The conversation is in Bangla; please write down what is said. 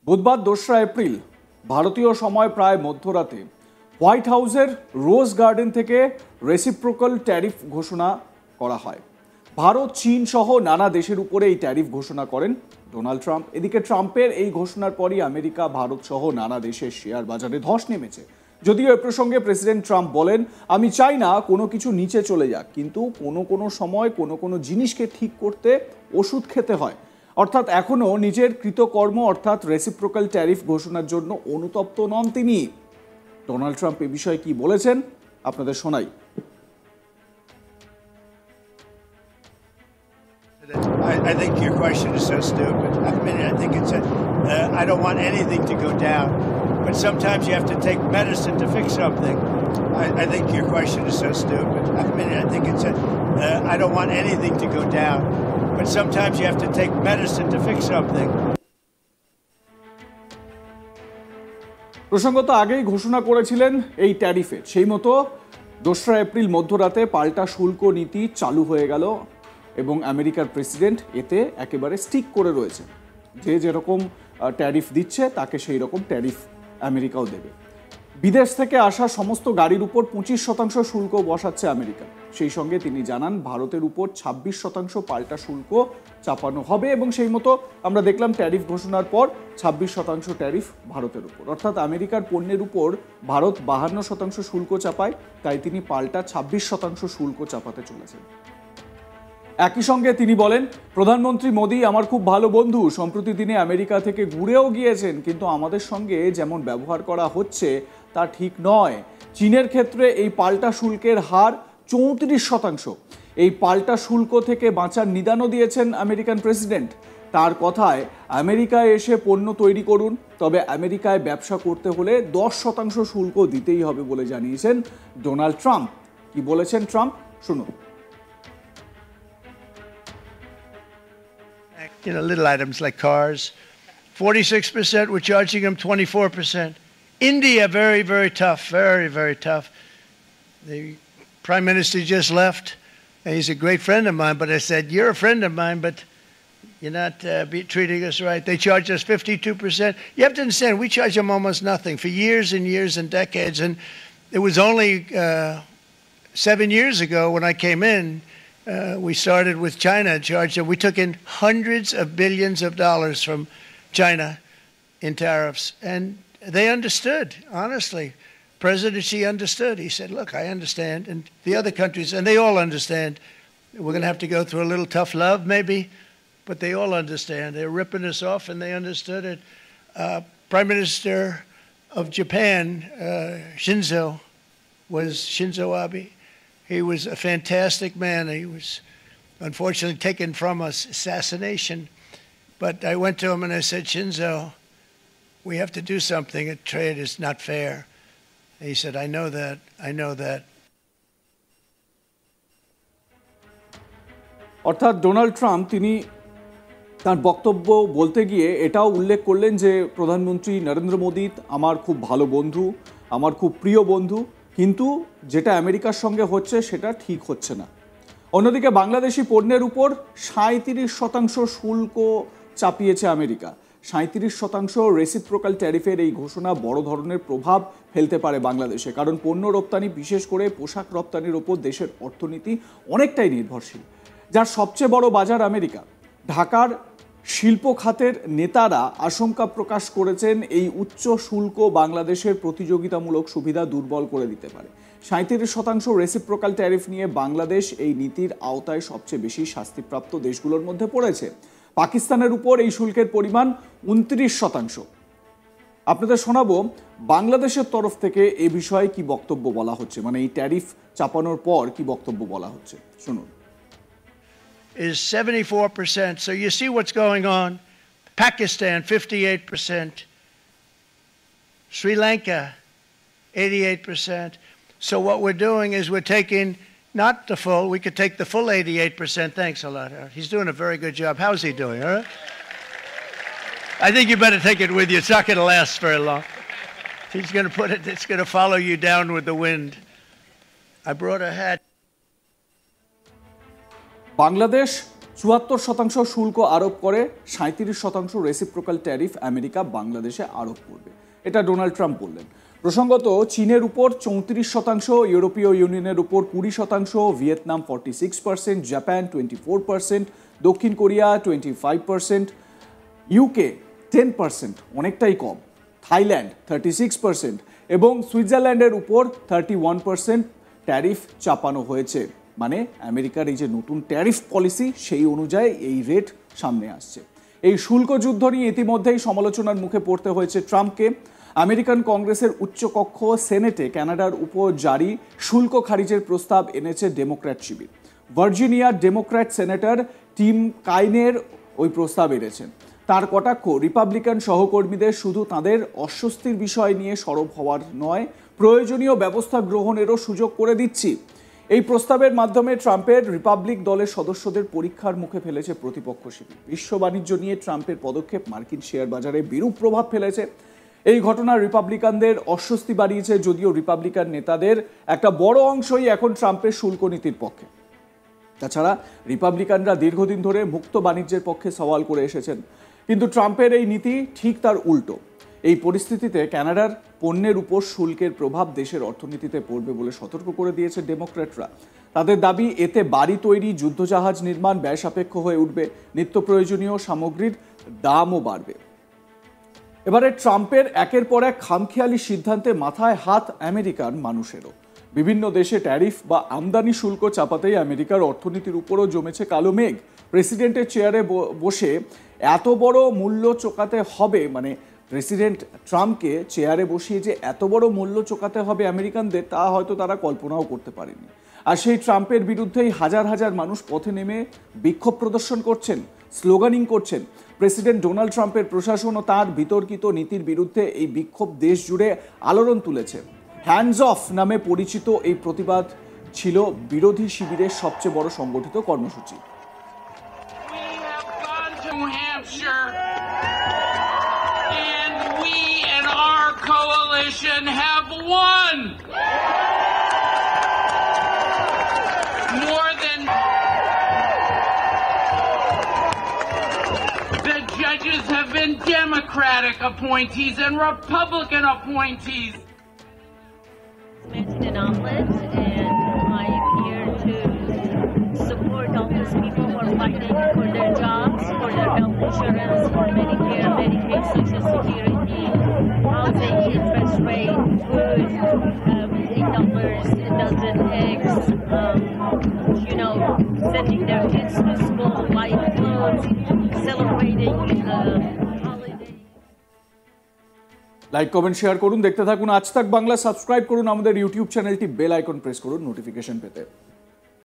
বুধবার ২রা এপ্রিল ভারতীয় সময় প্রায় মধ্যরাতে হোয়াইট হাউসের রোজ গার্ডেন থেকে রেসিপ্রোকাল ট্যারিফ ঘোষণা করা হয়। ভারত, চীন সহ নানা দেশের উপরে এই ট্যারিফ ঘোষণা করেন ডোনাল্ড ট্রাম্প। এদিকে ট্রাম্পের এই ঘোষণার পরই আমেরিকা, ভারত সহ নানা দেশের শেয়ার বাজারে ধস নেমেছে। যদিও এ প্রসঙ্গে প্রেসিডেন্ট ট্রাম্প বলেন, আমি চাই না কোনো কিছু নিচে চলে যাক, কিন্তু কোনো সময় কোনো জিনিসকে ঠিক করতে ওষুধ খেতে হয়। অর্থাৎ এখনও নিজের কৃতকর্ম অর্থাৎ রেসিপ্রোকাল ট্যারিফ ঘোষণার জন্য অনুতপ্ত নন তিনি। ডোনাল্ড ট্রাম্প এ বিষয়ে কি বলেছেন আপনাদের শোনাই। I think your question is so stupid. I mean, I think it's I don't want anything to go down, but sometimes you have to take medicine to fix something. I think your question is so stupid. I mean, I think it's I don't want anything to go down, but sometimes you have to take medicine to fix something. প্রসঙ্গত আগেই ঘোষণা করেছিলেন এই ট্যারিফের, সেই মতো ২রা এপ্রিল মধ্যরাতে পাল্টা শুল্ক নীতি চালু হয়ে গেল এবং আমেরিকার প্রেসিডেন্ট এতে একেবারে স্টিক করে রয়েছে। যে যেরকম ট্যারিফ দিচ্ছে তাকে সেই রকম ট্যারিফ আমেরিকাও দেবে। বিদেশ থেকে আসা সমস্ত গাড়ির উপর ২৫% শুল্ক বসাচ্ছে আমেরিকা। সেই সঙ্গে তিনি জানান ভারতের উপর ২৬% পাল্টা শুল্ক চাপানো হবে এবং সেই মতো আমরা দেখলাম ট্যারিফ ঘোষণার পর ২৬% ট্যারিফ ভারতের উপর। অর্থাৎ আমেরিকার পণ্যের উপর ভারত ৫২% শুল্ক চাপায়, তাই তিনি পাল্টা ২৬% শুল্ক চাপাতে চলেছেন। একই সঙ্গে তিনি বলেন, প্রধানমন্ত্রী মোদী আমার খুব ভালো বন্ধু, সম্প্রতি দিনে আমেরিকা থেকে ঘুরেও গিয়েছেন, কিন্তু আমাদের সঙ্গে যেমন ব্যবহার করা হচ্ছে তা ঠিক নয়। চীনের ক্ষেত্রে এই পাল্টা শুল্কের হার ৩৪%। এই পাল্টা শুল্ক থেকে বাঁচার নিদানও দিয়েছেন আমেরিকান প্রেসিডেন্ট। তার কথায়, আমেরিকায় এসে পণ্য তৈরি করুন, তবে আমেরিকায় ব্যবসা করতে হলে 10% শুল্ক দিতেই হবে বলে জানিয়েছেন ডোনাল্ড ট্রাম্প। কি বলেছেন ট্রাম্প, শুনুন। You know, little items like cars, 46%, we're charging them 24%. India, very, very tough, very, very tough. The Prime Minister just left, and he's a great friend of mine, but I said, you're a friend of mine, but you're not treating us right. They charge us 52%. You have to understand, we charge them almost nothing for years and years and decades, and it was only 7 years ago when I came in, we started with China, charged. We took in hundreds of billions of dollars from China in tariffs, and they understood, honestly. President Xi understood. He said, look, I understand, and the other countries, and they all understand. We're going to have to go through a little tough love, maybe, but they all understand. They're ripping us off, and they understood it. Prime Minister of Japan, Shinzo Abe. He was a fantastic man. He was unfortunately taken from us, assassination. But I went to him and I said, Shinzo, we have to do something. A trade is not fair. And he said, I know that. I know that. অর্থাৎ ডোনাল্ড ট্রাম্প তিনি তার বক্তব্য বলতে গিয়ে এটাও উল্লেখ করলেন যে প্রধানমন্ত্রী নরেন্দ্র মোদী আমার খুব ভালো বন্ধু, আমার খুব প্রিয় বন্ধু, কিন্তু যেটা আমেরিকার সঙ্গে হচ্ছে সেটা ঠিক হচ্ছে না। অন্যদিকে বাংলাদেশি পণ্যের উপর 37% শুল্ক চাপিয়েছে আমেরিকা। 37% রেসিপ্রোকাল ট্যারিফের এই ঘোষণা বড় ধরনের প্রভাব ফেলতে পারে বাংলাদেশে, কারণ পণ্য রপ্তানি, বিশেষ করে পোশাক রপ্তানির ওপর দেশের অর্থনীতি অনেকটাই নির্ভরশীল, যার সবচেয়ে বড় বাজার আমেরিকা। ঢাকার শিল্প খাতের নেতারা আশঙ্কা প্রকাশ করেছেন এই উচ্চ শুল্ক বাংলাদেশের প্রতিযোগিতামূলক সুবিধা দুর্বল করে দিতে পারে। 37% রেসিপ্রোকাল ট্যারিফ নিয়ে বাংলাদেশ এই নীতির আওতায় সবচেয়ে বেশি শাস্তিপ্রাপ্ত দেশগুলোর মধ্যে পড়েছে। পাকিস্তানের উপর এই শুল্কের পরিমাণ 29%। আপনাদের শোনাবো বাংলাদেশের তরফ থেকে এ বিষয়ে কি বক্তব্য বলা হচ্ছে, মানে এই ট্যারিফ চাপানোর পর কি বক্তব্য বলা হচ্ছে, শুনুন। Is 74%. So you see what's going on. Pakistan, 58%. Sri Lanka, 88%. So what we're doing is we're taking not the full, we could take the full 88%. Thanks a lot. He's doing a very good job. How's he doing, all right? I think you better take it with you. It's not going to last very long. He's going to put it, it's going to follow you down with the wind. I brought a hat. Bangladesh ৭৪% শুল্ক আরোপ করে, ৩৭% রেসিপ্রোকাল ট্যারিফ আমেরিকা বাংলাদেশে আরোপ করবে, এটা ডোনাল্ড ট্রাম্প বললেন। প্রসঙ্গত, চীনের উপর ৩৪%, ইউরোপীয় ইউনিয়নের উপর 20%, ভিয়েতনাম 46%, জাপান 24%, দক্ষিণ কোরিয়া 25%, ইউকে 10%, অনেকটাই কম, থাইল্যান্ড 36% এবং সুইজারল্যান্ডের উপর 31% ট্যারিফ চাপানো হয়েছে। মানে আমেরিকার এই যে নতুন ট্যারিফ পলিসি, সেই অনুযায়ী এই রেট সামনে আসছে। এই শুল্ক যুদ্ধ নিয়ে ইতিমধ্যেই সমালোচনার মুখে পড়তে হয়েছে ট্রাম্পকে। আমেরিকান কংগ্রেসের উচ্চকক্ষ সেনেটে কানাডার উপর জারি শুল্ক খারিজের প্রস্তাব এনেছে ডেমোক্র্যাট শিবির। ভার্জিনিয়ার ডেমোক্র্যাট সেনেটর টিম কাইনের ওই প্রস্তাব এনেছেন। তার কটাক্ষ, রিপাবলিকান সহকর্মীদের শুধু তাদের অস্বস্তির বিষয় নিয়ে সরব হওয়ার নয়, প্রয়োজনীয় ব্যবস্থা গ্রহণেরও সুযোগ করে দিচ্ছি। এই প্রস্তাবের মাধ্যমে ট্রাম্পের রিপাবলিক দলের সদস্যদের পরীক্ষার মুখে ফেলেছে প্রতিপক্ষ শিবির। বিশ্ব বাণিজ্য নিয়ে ট্রাম্পের পদক্ষেপ মার্কিন শেয়ার বাজারে বিরূপ প্রভাব ফেলেছে। এই ঘটনা রিপাবলিকানদের অস্বস্তি বাড়িয়েছে, যদিও রিপাবলিকান নেতাদের একটা বড় অংশই এখন ট্রাম্পের শুল্ক নীতির পক্ষে। তাছাড়া রিপাবলিকানরা দীর্ঘদিন ধরে মুক্ত বাণিজ্যের পক্ষে সওয়াল করে এসেছেন, কিন্তু ট্রাম্পের এই নীতি ঠিক তার উল্টো। এই পরিস্থিতিতে কানাডার পণ্যের উপর শুল্কের প্রভাব দেশের অর্থনীতিতে পড়বে বলে সতর্ক করে দিয়েছে ডেমোক্র্যাটরা। তাদের দাবি, এতে বাড়ি তৈরি, যুদ্ধজাহাজ নির্মাণ ব্যয় সাপেক্ষ হয়ে উঠবে, নিত্য প্রয়োজনীয় সামগ্রীর দামও বাড়বে। এবারে ট্রাম্পের একের পর এক খামখেয়ালি সিদ্ধান্তে মাথায় হাত আমেরিকার মানুষেরও। বিভিন্ন দেশে ট্যারিফ বা আমদানি শুল্ক চাপাতেই আমেরিকার অর্থনীতির উপরও জমেছে কালো মেঘ। প্রেসিডেন্টের চেয়ারে বসে এত বড় মূল্য চোকাতে হবে, মানে প্রেসিডেন্ট ট্রাম্পকে চেয়ারে বসিয়ে যে এত বড় মূল্য চোকাতে হবে আমেরিকানদের, তা হয়তো তারা কল্পনাও করতে পারেনি। আর সেই ট্রাম্পের বিরুদ্ধেই হাজার হাজার মানুষ পথে নেমে বিক্ষোভ প্রদর্শন করছেন, স্লোগানিং করছেন। প্রেসিডেন্ট ডোনাল্ড ট্রাম্পের প্রশাসন ও তার বিতর্কিত নীতির বিরুদ্ধে এই বিক্ষোভ দেশ জুড়ে আলোড়ন তুলেছে। হ্যান্ডস অফ নামে পরিচিত এই প্রতিবাদ ছিল বিরোধী শিবিরের সবচেয়ে বড় সংগঠিত কর্মসূচি। Have won more than the judges have been Democratic appointees and Republican appointees. An omelet, and I am here to support all those people who are fighting for their jobs, for their health insurance, for Medicare, Medicaid, Social Security, housing, interest rate, food, $8 a dozen eggs, sending their kids to school, buying clothes, celebrating holidays. Like, comment, share করুন, দেখতে থাকুন আজ তাক বাংলা। সাবস্ক্রাইব করুন আমাদের ইউটিউব চ্যানেলটি, বেল আইকন প্রেস করুন নোটিফিকেশন পেতে।